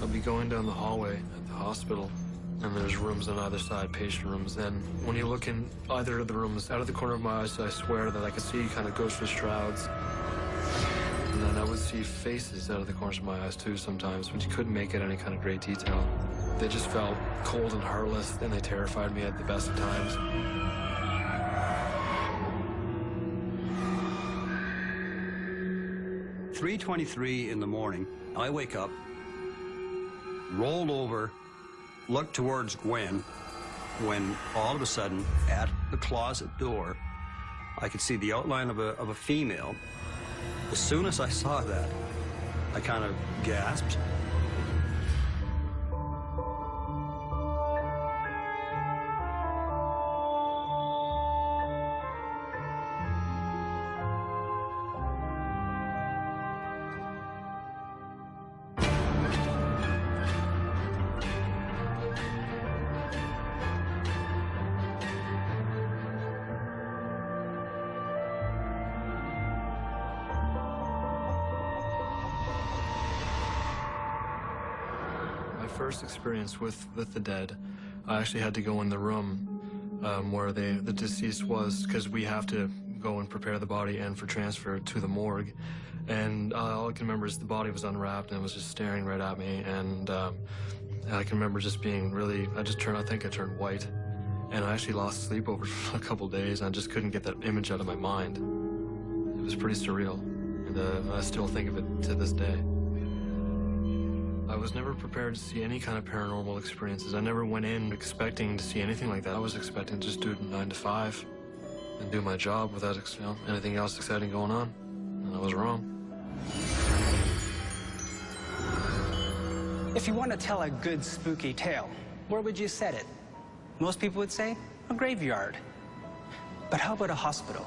I'll be going down the hallway at the hospital, and there's rooms on either side, patient rooms. And when you look in either of the rooms, out of the corner of my eyes, I swear that I could see kind of ghostly shrouds. And then I would see faces out of the corners of my eyes, too, sometimes, but you couldn't make it any kind of great detail. They just felt cold and heartless, and they terrified me at the best of times. At 3:23 in the morning, I wake up, rolled over, looked towards Gwen, when all of a sudden, at the closet door, I could see the outline of a female. As soon as I saw that, I kind of gasped. My first experience with the dead, I actually had to go in the room where the deceased was, because we have to go and prepare the body and for transfer to the morgue. And all I can remember is the body was unwrapped and it was just staring right at me. And I can remember just being really, I think I turned white. And I actually lost sleep over a couple days, and I just couldn't get that image out of my mind. It was pretty surreal, and I still think of it to this day. I was never prepared to see any kind of paranormal experiences. I never went in expecting to see anything like that. I was expecting to just do it 9 to 5 and do my job without anything else exciting going on. And I was wrong. If you want to tell a good spooky tale, where would you set it? Most people would say a graveyard. But how about a hospital?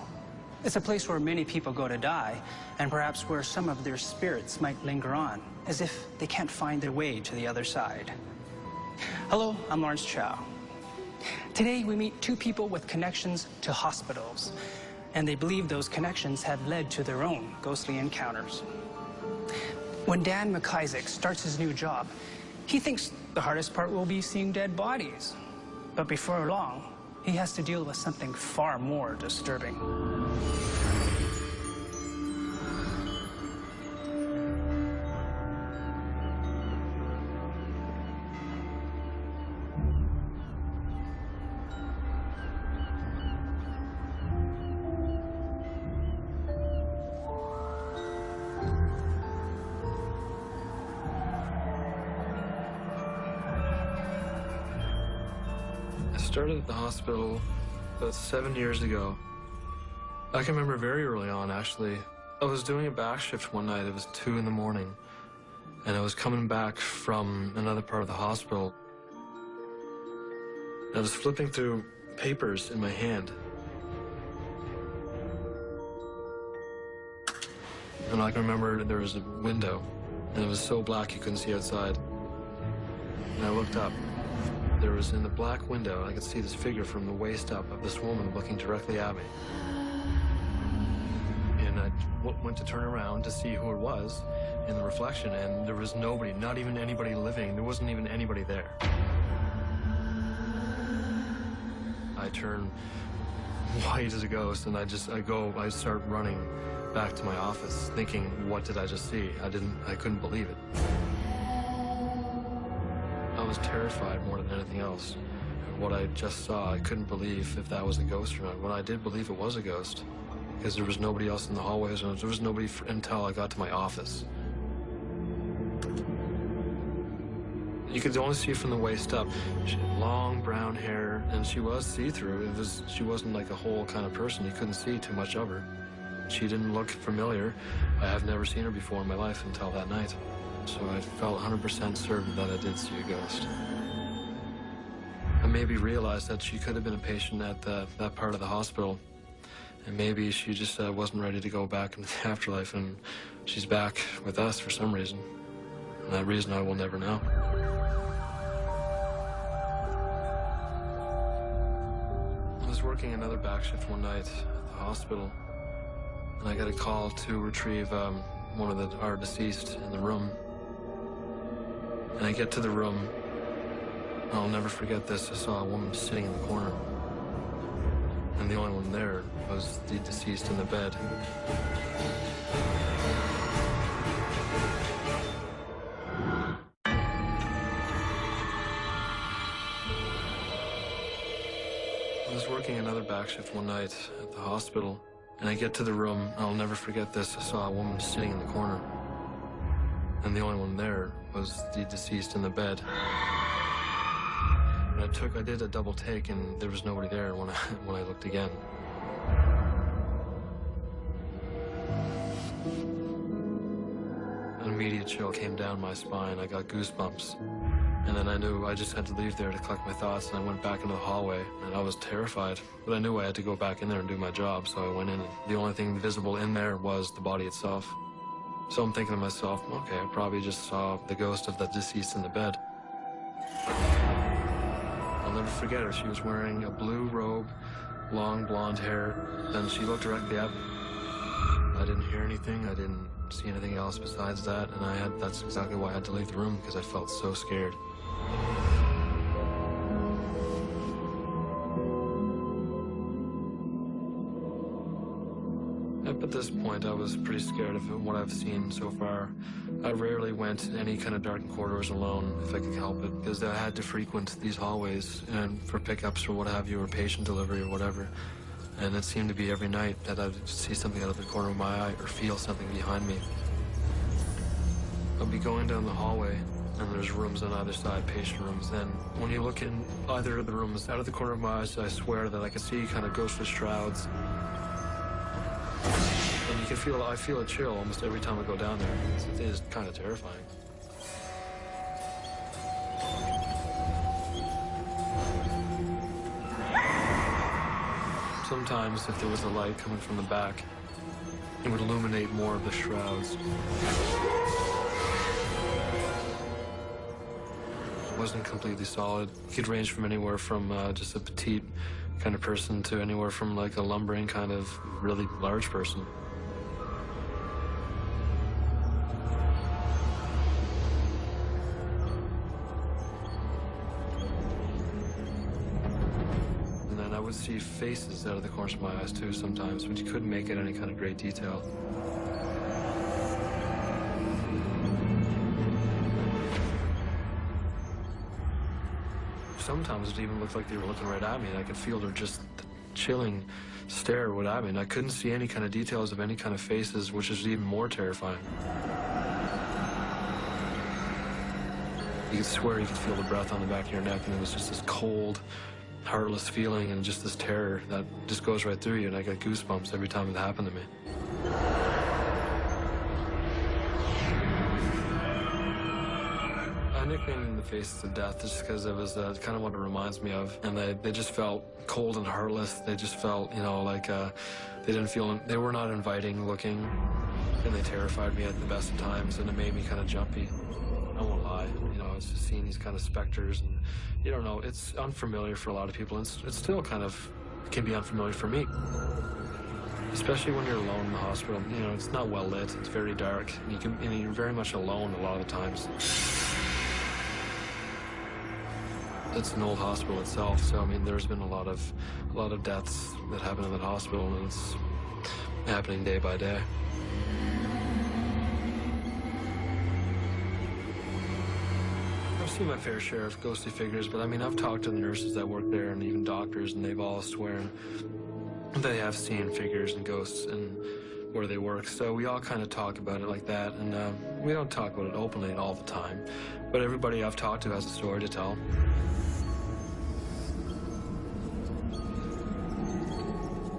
It's a place where many people go to die, and perhaps where some of their spirits might linger on, as if they can't find their way to the other side. Hello, I'm Lawrence Chow. Today we meet two people with connections to hospitals, and they believe those connections have led to their own ghostly encounters. When Dan McIsaac starts his new job, he thinks the hardest part will be seeing dead bodies. But before long, he has to deal with something far more disturbing. I started at the hospital about 7 years ago. I can remember very early on, actually. I was doing a back shift one night. It was 2 in the morning, and I was coming back from another part of the hospital. I was flipping through papers in my hand. And I can remember there was a window, and it was so black you couldn't see outside. And I looked up. There was, in the black window, I could see this figure from the waist up of this woman looking directly at me. And I went to turn around to see who it was in the reflection, and there was nobody, not even anybody living. There wasn't even anybody there. I turn white as a ghost, and I start running back to my office, thinking, what did I just see? I couldn't believe it. I was terrified more than anything else. What I just saw, I couldn't believe if that was a ghost or not. When I did believe it was a ghost, because there was nobody else in the hallways, and there was nobody until I got to my office. You could only see from the waist up. She had long brown hair, and she was see-through. She wasn't like a whole kind of person. You couldn't see too much of her. She didn't look familiar. I have never seen her before in my life until that night. So I felt 100% certain that I did see a ghost. I maybe realized that she could have been a patient at that part of the hospital, and maybe she just wasn't ready to go back into the afterlife, and she's back with us for some reason. And that reason I will never know. I was working another back shift one night at the hospital, and I got a call to retrieve one of our deceased in the room. And I get to the room. I'll never forget this. I saw a woman sitting in the corner. And the only one there was the deceased in the bed. I was working another back shift one night at the hospital, and I get to the room. I'll never forget this. I saw a woman sitting in the corner. And the only one there was the deceased in the bed. And I did a double take, and there was nobody there when I looked again. An immediate chill came down my spine. I got goosebumps. And then I knew I just had to leave there to collect my thoughts, and I went back into the hallway, and I was terrified. But I knew I had to go back in there and do my job, so I went in, and the only thing visible in there was the body itself. So I'm thinking to myself, okay, I probably just saw the ghost of the deceased in the bed. I'll never forget her. She was wearing a blue robe, long blonde hair, and she looked directly at me. I didn't hear anything. I didn't see anything else besides that, and that's exactly why I had to leave the room, because I felt so scared. Up at this point, I was pretty scared of what I've seen so far. I rarely went any kind of darkened corridors alone, if I could help it, because I had to frequent these hallways and for pickups or what have you, or patient delivery or whatever. And it seemed to be every night that I'd see something out of the corner of my eye or feel something behind me. I'd be going down the hallway, and there's rooms on either side, patient rooms. And when you look in either of the rooms, out of the corner of my eyes, I swear that I could see kind of ghostly shrouds. And you can feel, I feel a chill almost every time I go down there. It is kind of terrifying. Sometimes, if there was a light coming from the back, it would illuminate more of the shrouds. It wasn't completely solid. It could range from anywhere from just a petite kind of person to anywhere from like a lumbering kind of really large person. I would see faces out of the corners of my eyes too sometimes, but you couldn't make it any kind of great detail. Sometimes it even looked like they were looking right at me, and I could feel their just chilling stare right at me, and I couldn't see any kind of details of any kind of faces, which is even more terrifying. You could swear you could feel the breath on the back of your neck, and it was just this cold, heartless feeling and just this terror that just goes right through you, and I get goosebumps every time it happened to me. I nicknamed them the Faces of Death just because it was kind of what it reminds me of, and they just felt cold and heartless. They just felt, you know, like they were not inviting looking, and they terrified me at the best of times, and it made me kind of jumpy. I won't lie, you know, it's just seeing these kind of specters, and you don't know, it's unfamiliar for a lot of people, and it's still kind of can be unfamiliar for me. Especially when you're alone in the hospital. You know, it's not well lit, it's very dark, and you're very much alone a lot of the times. It's an old hospital itself, so I mean, there's been a lot of deaths that happen in that hospital, and it's happening day by day. I've seen my fair share of ghostly figures, but I mean, I've talked to the nurses that work there and even doctors, and they've all sworn they have seen figures and ghosts and where they work. So we all kind of talk about it like that, and we don't talk about it openly all the time, but everybody I've talked to has a story to tell.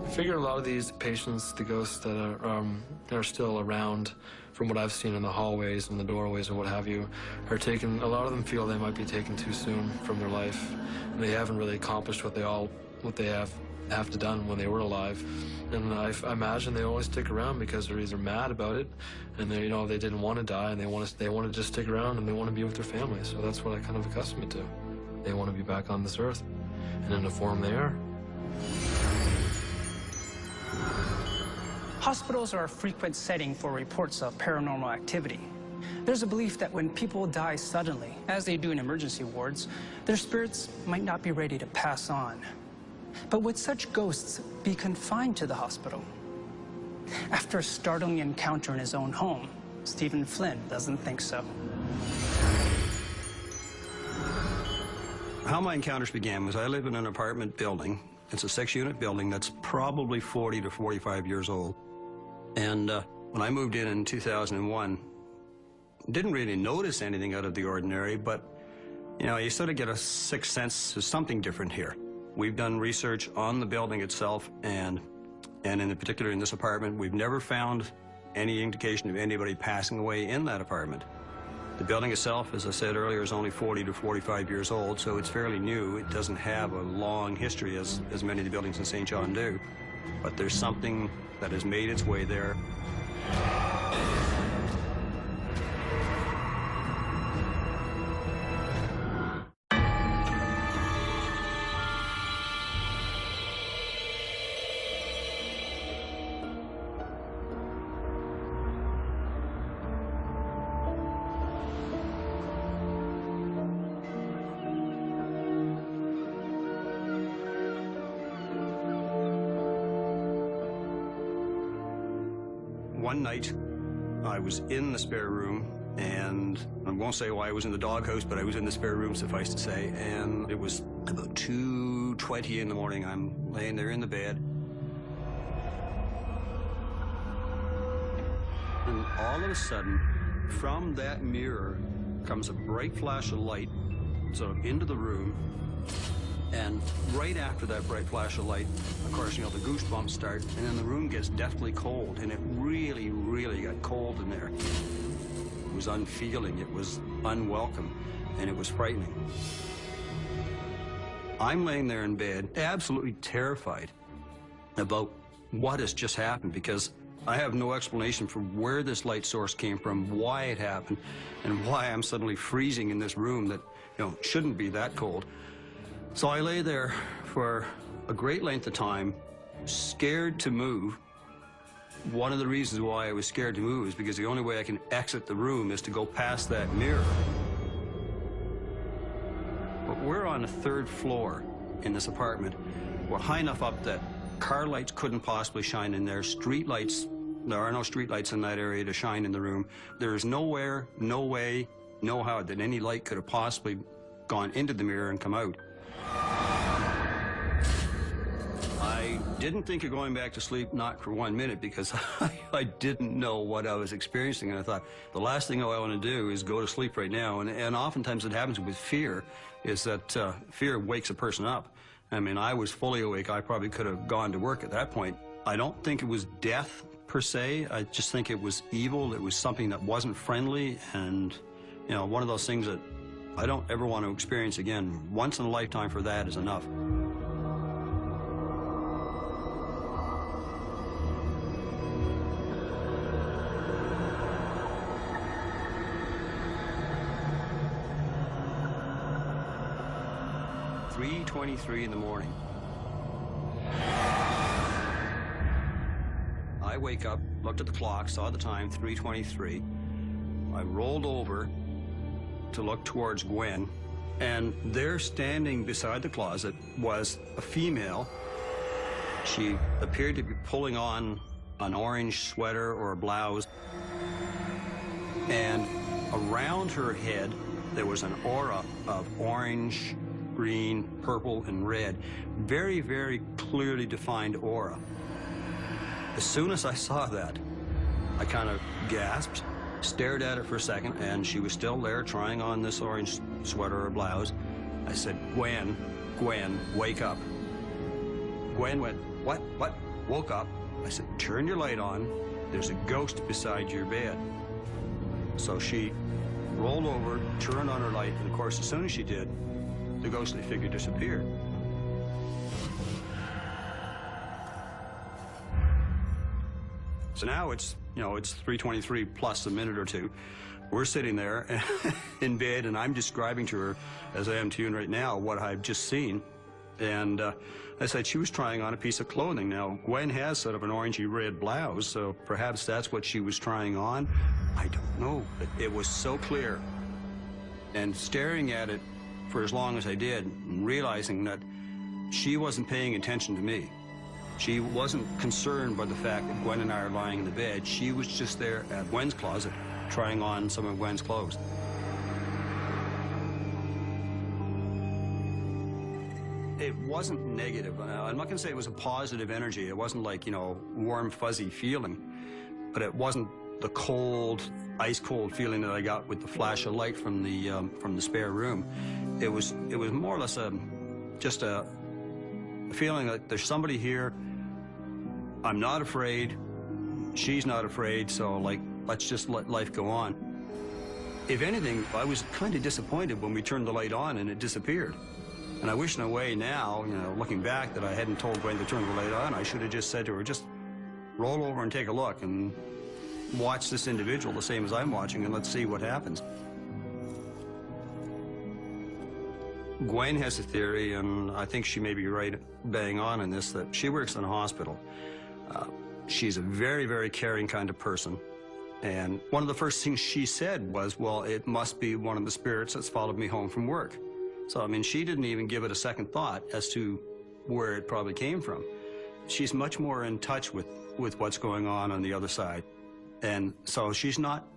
I figure a lot of these patients, the ghosts that are still around, from what I've seen in the hallways and the doorways and what have you, are taken, a lot of them feel they might be taken too soon from their life, and they haven't really accomplished what they have to done when they were alive. And I imagine they only stick around because they're either mad about it, and they, you know, they didn't want to die, and they want to just stick around, and they want to be with their family. So that's what I kind of accustom it to. They want to be back on this earth, and in the form they are. Hospitals are a frequent setting for reports of paranormal activity. There's a belief that when people die suddenly, as they do in emergency wards, their spirits might not be ready to pass on. But would such ghosts be confined to the hospital? After a startling encounter in his own home, Stephen Flynn doesn't think so. How my encounters began was I live in an apartment building. It's a 6-unit building that's probably 40 to 45 years old. And when I moved in 2001, didn't really notice anything out of the ordinary, but, you know, you sort of get a sixth sense of something different here. We've done research on the building itself, and in particular in this apartment, we've never found any indication of anybody passing away in that apartment. The building itself, as I said earlier, is only 40 to 45 years old, so it's fairly new. It doesn't have a long history as many of the buildings in St. John do. But there's something that has made its way there. One night, I was in the spare room, and I won't say why I was in the doghouse, but I was in the spare room, suffice to say, and it was about 2:20 in the morning. I'm laying there in the bed, and all of a sudden, from that mirror comes a bright flash of light, sort of into the room. And right after that bright flash of light, of course, you know, the goosebumps start, and then the room gets deathly cold, and it really, really got cold in there. It was unfeeling, it was unwelcome, and it was frightening. I'm laying there in bed, absolutely terrified about what has just happened, because I have no explanation for where this light source came from, why it happened, and why I'm suddenly freezing in this room that, you know, shouldn't be that cold. So I lay there for a great length of time, scared to move. One of the reasons why I was scared to move is because the only way I can exit the room is to go past that mirror. But we're on the 3rd floor in this apartment. We're high enough up that car lights couldn't possibly shine in there. Street lights, there are no street lights in that area to shine in the room. There is nowhere, no way, no how that any light could have possibly gone into the mirror and come out. I didn't think of going back to sleep, not for 1 minute, because I didn't know what I was experiencing. And I thought, the last thing I want to do is go to sleep right now. And oftentimes it happens with fear, is that fear wakes a person up. I mean, I was fully awake. I probably could have gone to work at that point. I don't think it was death, per se. I just think it was evil. It was something that wasn't friendly. And, you know, one of those things that I don't ever want to experience again. Once in a lifetime for that is enough. "3:23 in the morning. I wake up, looked at the clock, saw the time, 3:23. I rolled over to look towards Gwen, and there standing beside the closet was a female. She appeared to be pulling on an orange sweater or a blouse, and around her head there was an aura of orange, green, purple, and red. Very, very clearly defined aura. As soon as I saw that, I kind of gasped, stared at her for a second, and she was still there trying on this orange sweater or blouse. I said, Gwen, wake up. Gwen went, what? Woke up. I said, turn your light on. There's a ghost beside your bed. So she rolled over, turned on her light, and of course, as soon as she did, the ghostly figure disappeared. So now it's, you know, it's 3:23 plus a minute or two. We're sitting there in bed, and I'm describing to her, as I am to you right now, what I've just seen. And I said she was trying on a piece of clothing. Now, Gwen has sort of an orangey red blouse, so perhaps that's what she was trying on. I don't know, but it was so clear. And staring at it for as long as I did, and realizing that she wasn't paying attention to me. She wasn't concerned by the fact that Gwen and I are lying in the bed. She was just there at Gwen's closet, trying on some of Gwen's clothes. It wasn't negative. I'm not going to say it was a positive energy. It wasn't like, you know, warm, fuzzy feeling. But it wasn't the cold, ice-cold feeling that I got with the flash of light from the spare room. It was more or less just a feeling that there's somebody here. I'm not afraid. She's not afraid. So, like, let's just let life go on. If anything, I was kind of disappointed when we turned the light on and it disappeared. And I wish in a way now, you know, looking back, that I hadn't told Gwen to turn the light on. I should have just said to her, just roll over and take a look and watch this individual the same as I'm watching, and let's see what happens. Gwen has a theory, and I think she may be right bang on in this, that she works in a hospital. She's a very, very caring kind of person. And one of the first things she said was, well, it must be one of the spirits that's followed me home from work. So, I mean, she didn't even give it a second thought as to where it probably came from. She's much more in touch with what's going on the other side. And so she's not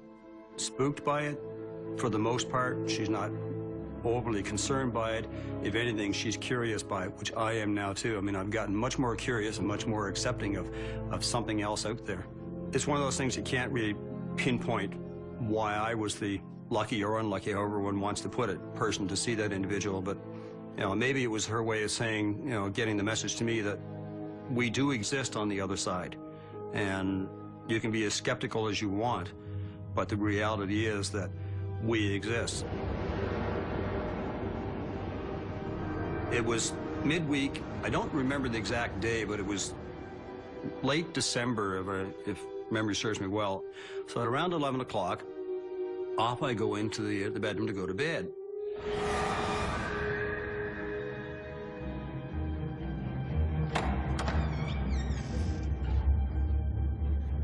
spooked by it for the most part. She's not overly concerned by it. If anything, she's curious by it, which I am now too. I mean, I've gotten much more curious and much more accepting of something else out there. It's one of those things you can't really pinpoint why I was the lucky or unlucky, however one wants to put it, person to see that individual. But, you know, maybe it was her way of saying, you know, getting the message to me that we do exist on the other side. And you can be as skeptical as you want, but the reality is that we exist. It was midweek. I don't remember the exact day, but it was late December, if memory serves me well. So at around 11 o'clock, off I go into the bedroom to go to bed.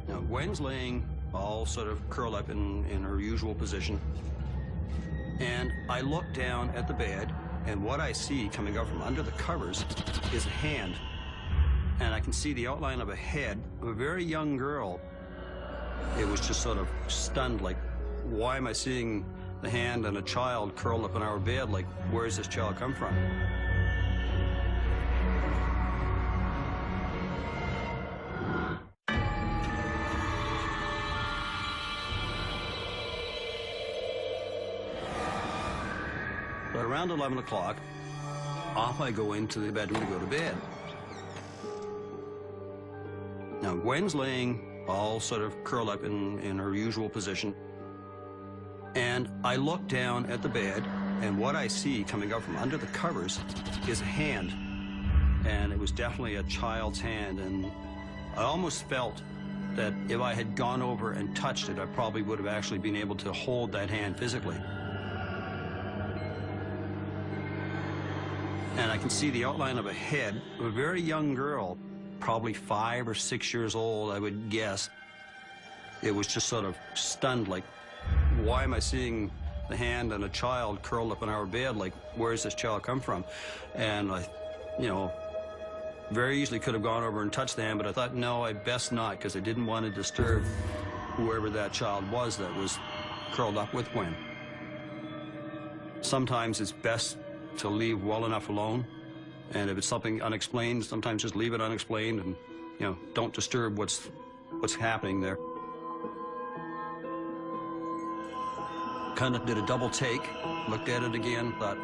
Now, Gwen's laying all sort of curled up in her usual position. And I look down at the bed, and what I see coming out from under the covers is a hand. And I can see the outline of a head of a very young girl. It was just sort of stunned, like, why am I seeing the hand and a child curled up in our bed? Like, where does this child come from? But around 11 o'clock, off I go into the bedroom to go to bed. Now, Gwen's laying all sort of curled up in her usual position. And I look down at the bed, and what I see coming out from under the covers is a hand. And it was definitely a child's hand, and I almost felt that if I had gone over and touched it, I probably would have actually been able to hold that hand physically. And I can see the outline of a head of a very young girl, probably 5 or 6 years old, I would guess. It was just sort of stunned, like, why am I seeing the hand and a child curled up in our bed? Like, where does this child come from? And I, you know, very easily could have gone over and touched the hand, but I thought, no, I best not, because I didn't want to disturb whoever that child was that was curled up with Gwen. Sometimes it's best to leave well enough alone, and if it's something unexplained, sometimes just leave it unexplained and, you know, don't disturb what's happening there. Kind of did a double take, looked at it again, thought,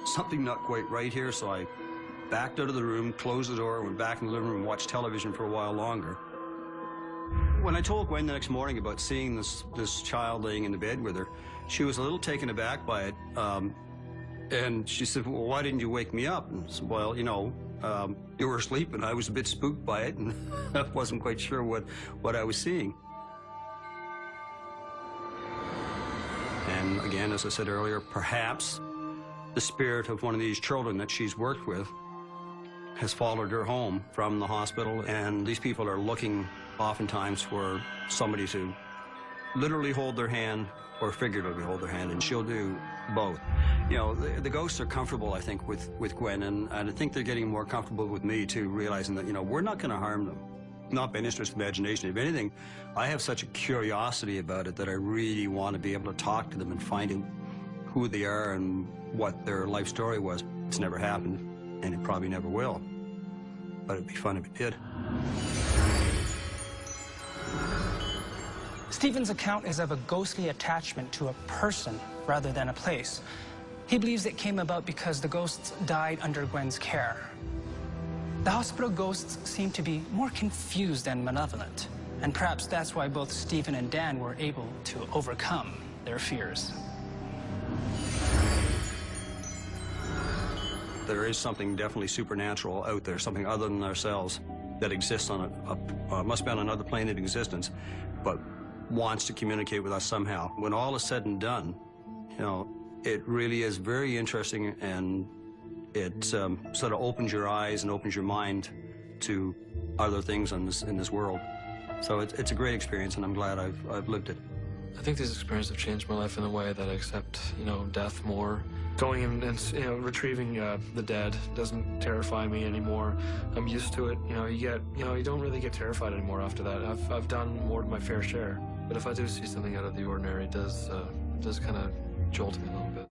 something not quite right here, so I backed out of the room, closed the door, went back in the living room and watched television for a while longer. When I told Gwen the next morning about seeing this child laying in the bed with her, she was a little taken aback by it, and she said, well, why didn't you wake me up? And I said, well, you know, you were asleep, and I was a bit spooked by it, and I wasn't quite sure what I was seeing. And again, as I said earlier, perhaps the spirit of one of these children that she's worked with has followed her home from the hospital, and these people are looking oftentimes for somebody to literally hold their hand or figuratively hold their hand, and she'll do both. You know, the ghosts are comfortable, I think, with Gwen, and I think they're getting more comfortable with me, too, realizing that, you know, we're not going to harm them. Not by any stretch of the imagination. If anything, I have such a curiosity about it that I really want to be able to talk to them and find out who they are and what their life story was. It's never happened, and it probably never will. But it'd be fun if it did. Stephen's account is of a ghostly attachment to a person rather than a place. He believes it came about because the ghosts died under Gwen's care. The hospital ghosts seem to be more confused than malevolent, and perhaps that's why both Stephen and Dan were able to overcome their fears. There is something definitely supernatural out there, something other than ourselves that exists on must be on another plane of existence, but wants to communicate with us somehow. When all is said and done, you know, it really is very interesting, and it sort of opens your eyes and opens your mind to other things in this world. So it's a great experience, and I'm glad I've lived it. I think these experiences have changed my life in a way that I accept, you know, death more. Going and you know, retrieving the dead doesn't terrify me anymore. I'm used to it. You know, you don't really get terrified anymore after that. I've done more than my fair share. But if I do see something out of the ordinary, it does kind of jolt me a little bit.